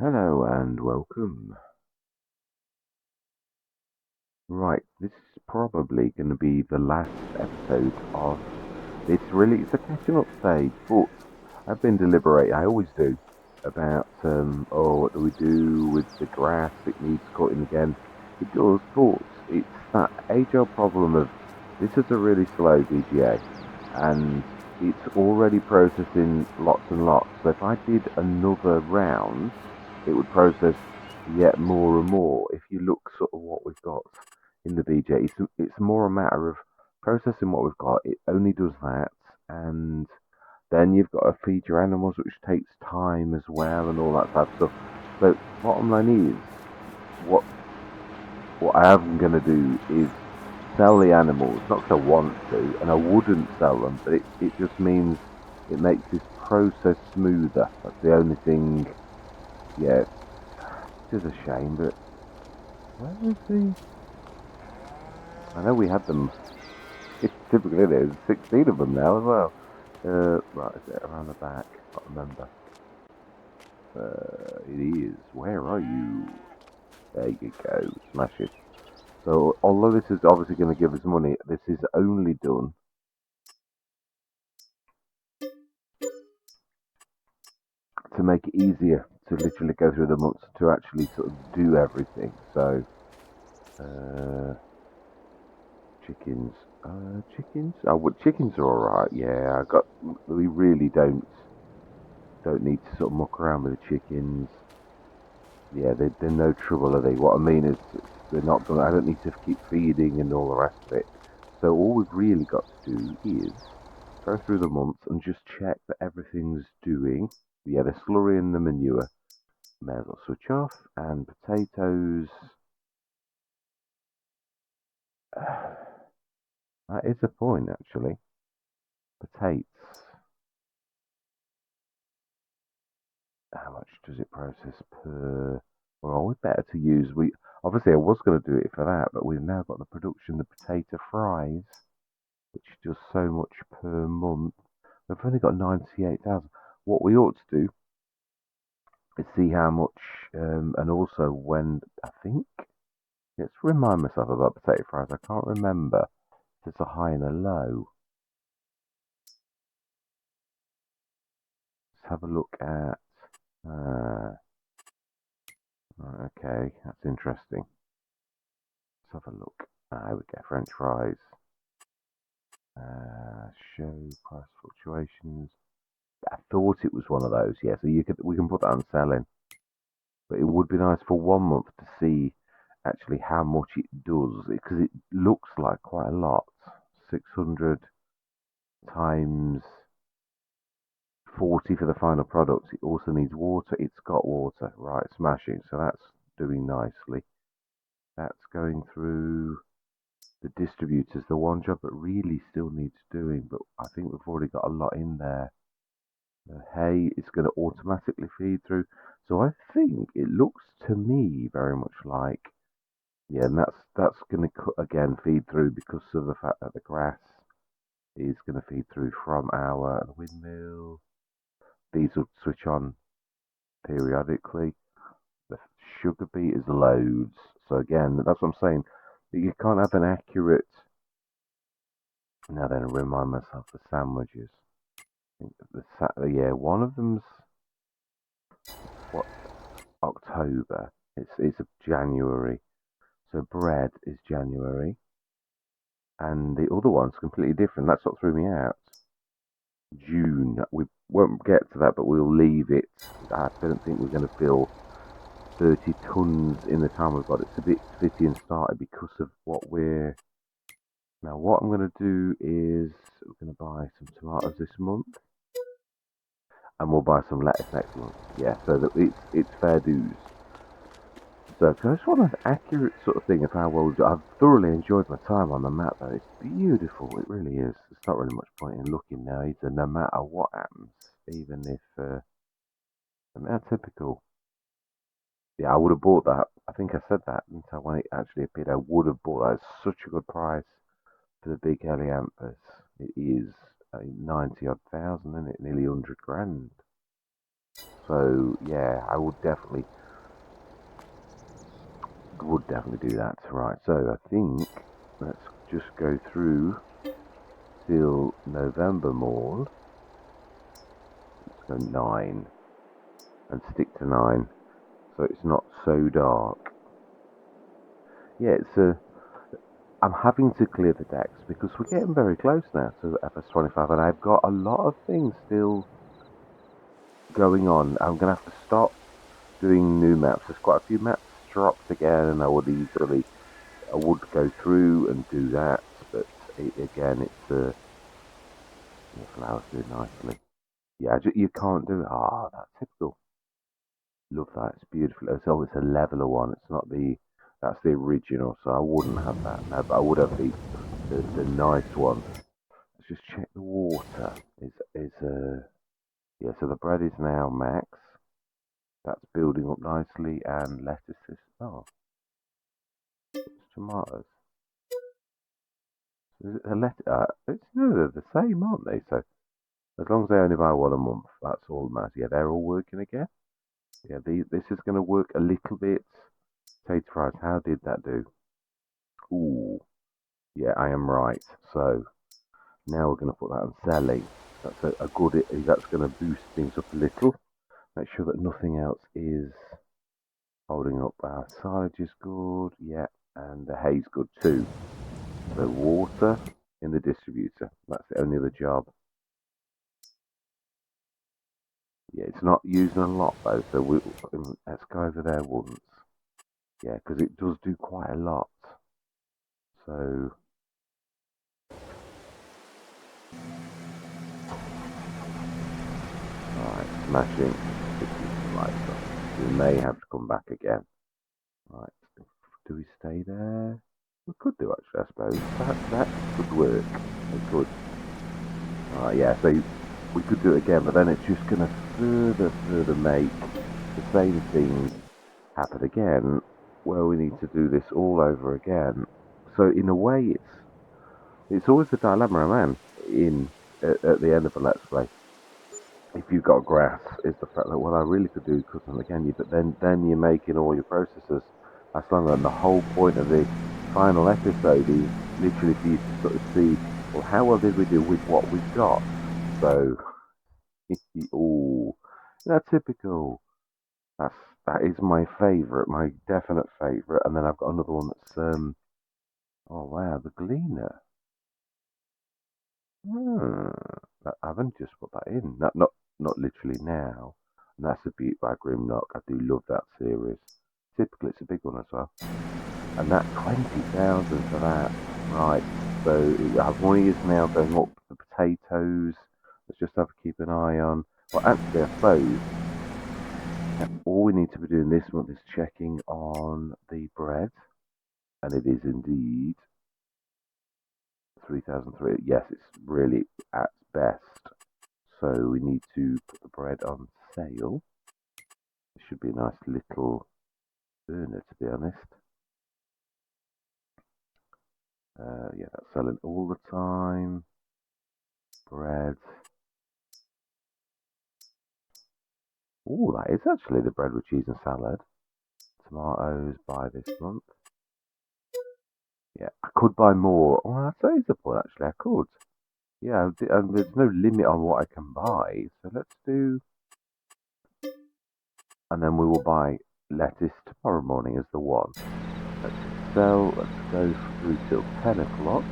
Hello and welcome. Right, this is probably going to be the last episode of this. Really, it's a catching up stage, but I've been deliberating, I always do, about, what do we do with the grass? It needs cutting again. It does, but it's that age-old problem of this is a really slow VGA, and it's already processing lots and lots. So if I did another round, it would process yet more and more. If you look sort of what we've got in the VGA, it's more a matter of processing what we've got. It only does that, and then you've got to feed your animals, which takes time as well, and all that type of stuff. So bottom line is, what I am going to do is sell the animals, not because I want to, and I wouldn't sell them, but it just means it makes this process smoother. That's the only thing. Yeah, it is a shame, but where is the? I know we had them. It's typically there's 16 of them now as well. Right, is it around the back? I can't remember. It is. Where are you? There you go. Smash it. So, although this is obviously going to give us money, this is only done to make it easier to literally go through the months to actually sort of do everything. So, uh, chickens. Chickens? Oh, well, chickens are alright, yeah. We really don't need to sort of muck around with the chickens. Yeah, they're no trouble, are they? What I mean is, they're not gonna. I don't need to keep feeding and all the rest of it. So all we've really got to do is go through the months and just check that everything's doing. Yeah, the slurry and the manure may as well switch off. And potatoes. That is a point actually. Potatoes. How much does it process per? Well, always better to use. We obviously I was going to do it for that, but we've now got the production, the potato fries, which does so much per month. We've only got 98,000. What we ought to do is see how much, and also when I think. Let's remind myself about potato fries. I can't remember if there's a high and a low. Let's have a look at. Uh, okay, that's interesting. Let's have a look. Here we go. French fries. Show price fluctuations. I thought it was one of those. Yeah, so we can put that on selling. But it would be nice for 1 month to see actually how much it does, because it looks like quite a lot. 600 times 40 for the final product. It also needs water. It's got water. Right, smashing. So that's doing nicely. That's going through the distributors. The one job that really still needs doing, but I think we've already got a lot in there. The hay is going to automatically feed through. So I think it looks to me very much like, yeah, and that's going to again feed through because of the fact that the grass is going to feed through from our windmill. These will switch on periodically. The sugar beet is loads. So again, that's what I'm saying. You can't have an accurate. Now then, I remind myself the sandwiches. Yeah, one of them's what, October. It's a January. So bread is January, and the other one's completely different. That's what threw me out. June. We won't get to that, but we'll leave it. I don't think we're going to fill 30 tons in the time we've got. It's a bit fitty and started because of what we're. Now, what I'm going to do is we're going to buy some tomatoes this month, and we'll buy some lettuce next month. Yeah, so that it's fair dues. So, I just want an accurate sort of thing of how well I've thoroughly enjoyed my time on the map. Though it's beautiful, it really is. There's not really much point in looking now, either. No matter what happens, even if I mean, how typical. Yeah, I would have bought that. I think I said that until when it actually appeared. I would have bought that. It's such a good price for the big helianthus. It is 90 odd thousand, isn't it? Nearly 100 grand. So yeah, I would definitely do that. Right. So I think let's just go through till November Mall. Let's go 9 and stick to 9, so it's not so dark. Yeah, I'm having to clear the decks because we're getting very close now to FS25, and I've got a lot of things still going on. I'm gonna have to stop doing new maps. There's quite a few maps dropped again, and I would go through and do that, but again, it's the flowers do nicely. Yeah, you can't do it. Ah, that's typical. Love that. It's beautiful. It's a leveler one. It's not that's the original, so I wouldn't have that. No, but I would have the nice one. Let's just check the water. Yeah, so the bread is now max. That's building up nicely, and lettuces. Oh, it's tomatoes. Is it a it's no, they're the same, aren't they? So as long as they only buy one a month, that's all that matters. Yeah, they're all working again. Yeah, this is going to work a little bit. Potato fries. How did that do? Ooh, yeah, I am right. So now we're going to put that on selling. That's a good. That's going to boost things up a little. Make sure that nothing else is holding up. Our silage is good. Yeah, and the hay's good too. So water in the distributor. That's the only other job. Yeah, it's not using a lot though. So let's go over there once. Yeah, because it does do quite a lot. So right, smashing. Right, so we may have to come back again. Right, do we stay there? We could do actually, I suppose. That could work. It could. Yeah, so we could do it again, but then it's just going to further make the same thing happen again, where we need to do this all over again. So in a way, it's always the dilemma I'm in at the end of a let's play. If you've got grass, is the fact that well, I really could do cooking again, but then you're making all your processes. That's long, and the whole point of the final episode is literally for you to sort of see, well, how well did we do with what we've got? So, oh, that's typical. That's that is my favourite, my definite favourite. And then I've got another one that's oh wow, the Gleaner. Hmm. I haven't just put that in. Not literally now. And that's a Beaut by Grimlock. I do love that series. Typically, it's a big one as well. And that 20,000 for that. Right. So money is now going up. The potatoes. Let's just have to keep an eye on. Well, actually, I suppose all we need to be doing this month is checking on the bread. And it is indeed 3,003. Yes, it's really at best. So we need to put the bread on sale. It should be a nice little burner, to be honest. Yeah, that's selling all the time. Bread. Oh, that is actually the bread with cheese and salad. Tomatoes buy this month. Yeah, I could buy more. Well, that is the point, actually. I could. Yeah, and there's no limit on what I can buy. So let's do. And then we will buy lettuce tomorrow morning as the one. Let's sell. Let's go through till 10 o'clock.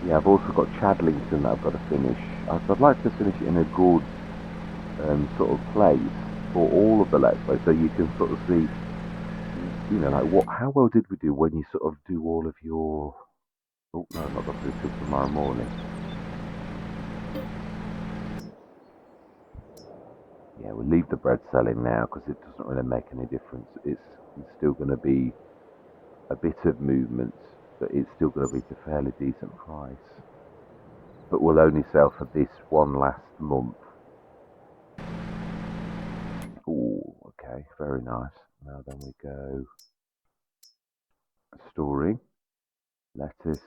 Yeah, I've also got Chadlington that I've got to finish. I'd like to finish it in a good sort of place for all of the Let's Play, so you can sort of see, like how well did we do when you sort of do all of your. Oh no, not got to do till tomorrow morning. Yeah, we'll leave the bread selling now because it doesn't really make any difference. It's still going to be a bit of movement, but it's still going to be a fairly decent price. But we'll only sell for this one last month. Oh, okay, very nice. Now then we go storing, lettuce,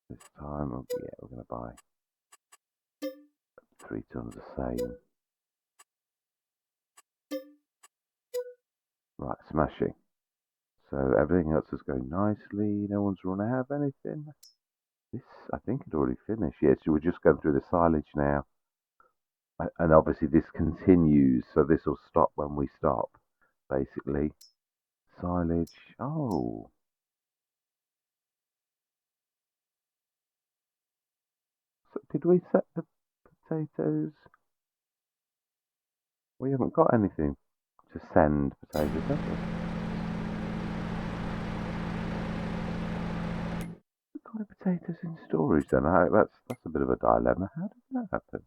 This time, yeah, we're going to buy 3 tons of same. Right, smashing. So everything else is going nicely. No one's run out of anything. This, I think, had already finished. Yes, we're just going through the silage now. And obviously this continues, so this will stop when we stop, basically. Silage. Oh. So did we set the potatoes? We haven't got anything to send potatoes, have we? We've got potatoes in storage then. That's a bit of a dilemma. How did that happen?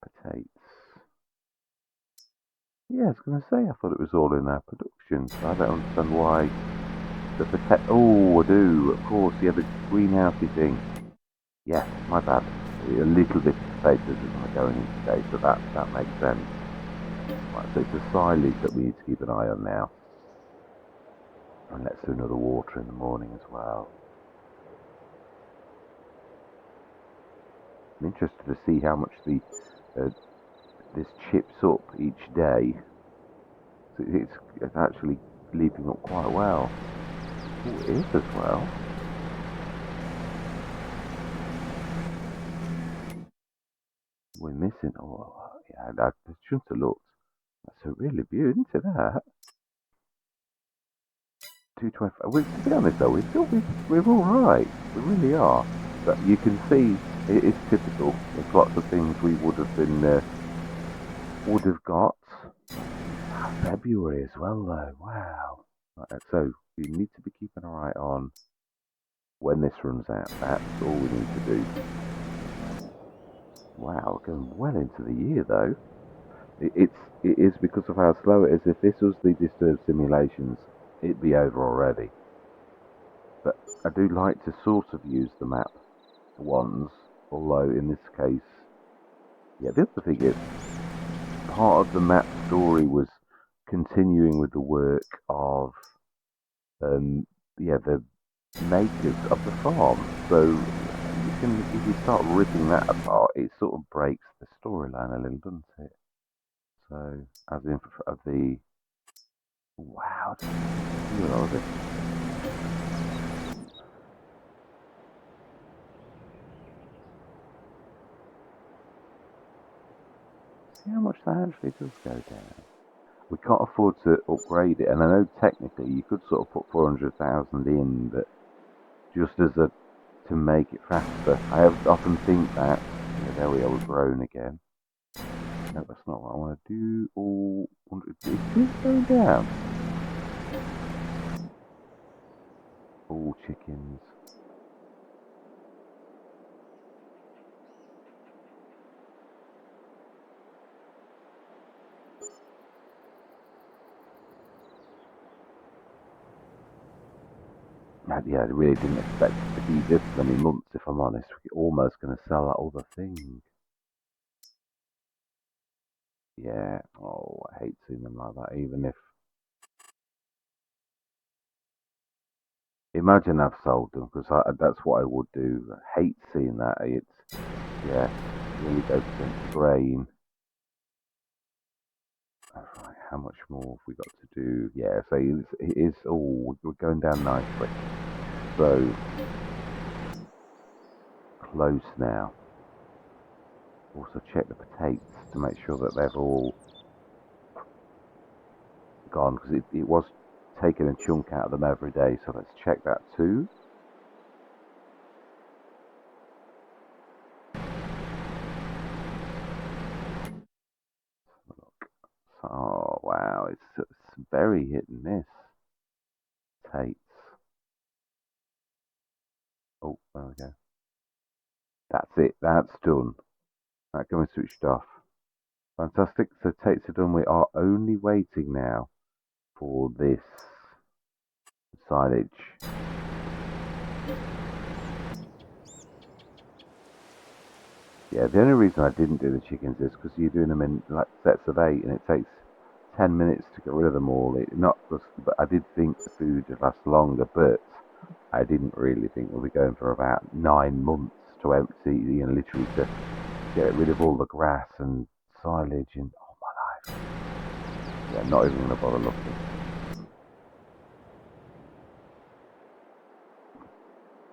Potatoes. Yeah, I was going to say, I thought it was all in our production, so I don't understand why the potato. Oh, I do, of course, yeah, the greenhousey thing. Yes, my bad. A little bit of potatoes isn't going in today, so that makes sense. Right, so it's the silage that we need to keep an eye on now. And let's do another water in the morning as well. I'm interested to see how much this chips up each day. So it's actually leaping up quite well. Oh, it is as well. We're missing. Oh, yeah, I shouldn't have looked. That's a really beautiful, isn't it? That 225. Well, to be honest though, we're all right. We really are. But you can see it is typical. There's lots of things we would have got. February as well though. Wow. Right, so we need to be keeping an eye on when this runs out. That's all we need to do. Wow, going well into the year though. It is because of how slow it is. If this was the disturbed simulations, it'd be over already. But I do like to sort of use the map ones, although in this case, yeah, the other thing is, part of the map story was continuing with the work of, yeah, the makers of the farm. So if you start ripping that apart, it sort of breaks the storyline a little, doesn't it? So, as in of the, wow, you know, see how much that actually does go down. We can't afford to upgrade it, and I know technically you could sort of put 400,000 in, but just as a to make it faster. I have often think that. Yeah, there we are, we've grown again. No, that's not what I want to do. Oh, is this going down? All chickens. Yeah, I really didn't expect it to be this many months, if I'm honest. We're almost going to sell that other thing. Yeah, oh, I hate seeing them like that, even if... Imagine I've sold them, because that's what I would do. I hate seeing that. It's, yeah, really goes against the grain. Alright, how much more have we got to do? Yeah, so it is, oh, we're going down nicely. So, close now. Also check the potatoes to make sure that they've all gone, because it was taking a chunk out of them every day, so let's check that too. Look. Oh wow, it's very hit and miss. Tates. Oh, there we go. That's it, that's done. That can be switched off. Fantastic, so Tates are done. We are only waiting now for this silage. Yeah, the only reason I didn't do the chickens is because you're doing them in like sets of 8, and it takes 10 minutes to get rid of them all. But I did think the food would last longer, but I didn't really think we'll be going for about 9 months to empty, literally to get rid of all the grass and silage and oh my life. Yeah, not even gonna bother looking.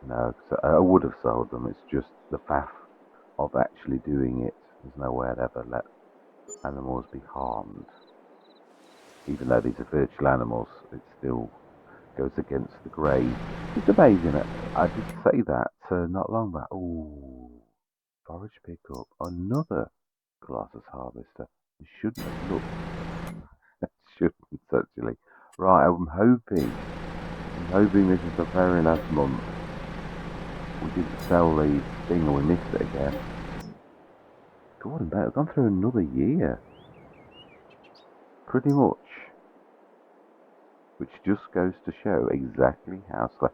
No, so I would have sold them. It's just the faff of actually doing it. There's no way I'd ever let animals be harmed. Even though these are virtual animals, it still goes against the grain. It's amazing. I did say that not long back. Ooh, forage pickup. Another glasses harvester. I shouldn't have looked. I shouldn't actually. Right, I'm hoping this is the very last month. We didn't sell the thing or we missed it again. God, I've gone through another year. Pretty much. Which just goes to show exactly how slow.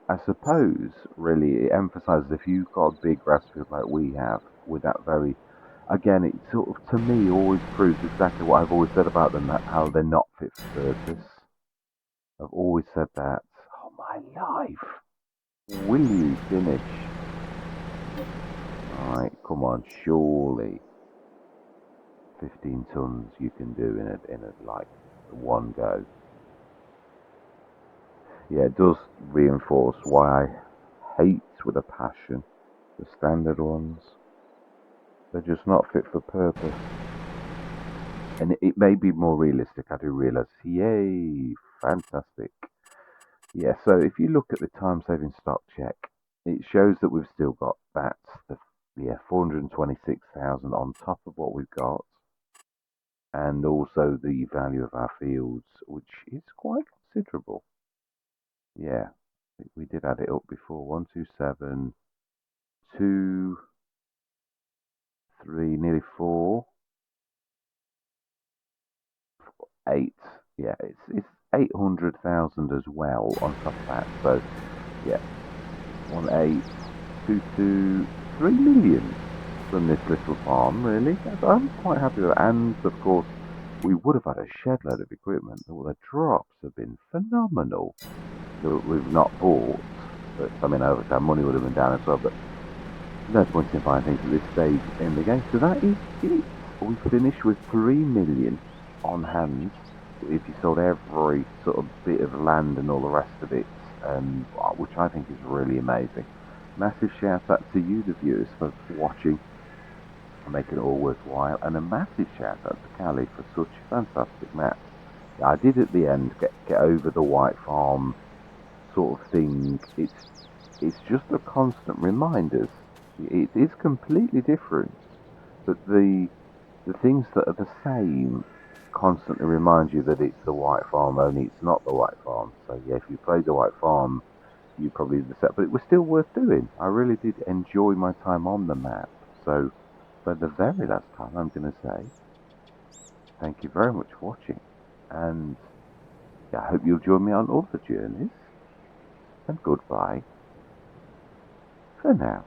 I suppose, really, it emphasises if you've got a big grass field like we have, with that very. Again, it sort of, to me, always proves exactly what I've always said about them, that how they're not fit for purpose. I've always said that. Oh, my life! Will you finish? Alright, come on, surely. 15 tons you can do in a like one go. Yeah, it does reinforce why I hate with a passion the standard ones. They're just not fit for purpose. And it may be more realistic, I do realise. Yay, fantastic. Yeah, so if you look at the time saving stock check, it shows that we've still got that, 426,000 on top of what we've got. And also the value of our fields, which is quite considerable. Yeah, we did add it up before. 127, 2, 3, nearly 4, 8. Yeah, it's 800,000 as well on top of that. So yeah, 1,822,3 million from this little farm. Really, I'm quite happy with that. And of course, we would have had a shed load of equipment. All the drops have been phenomenal that we've not bought. But I mean, obviously our money would have been down as well. But no point in buying things at this stage in the game. So that is it. We finished with 3 million on hand. If you sold every sort of bit of land and all the rest of it, which I think is really amazing. Massive shout out to you, the viewers, for watching and making it all worthwhile, and a massive shout out to Kalle for such fantastic maps. I did at the end get over the white farm sort of thing. It's just a constant reminders. It is completely different, but the things that are the same constantly remind you that it's the white farm, only it's not the white farm. So yeah, if you played the white farm, you probably did the set, but it was still worth doing. I really did enjoy my time on the map. So for the very last time, I'm going to say thank you very much for watching, and yeah, I hope you'll join me on other journeys. And goodbye for now.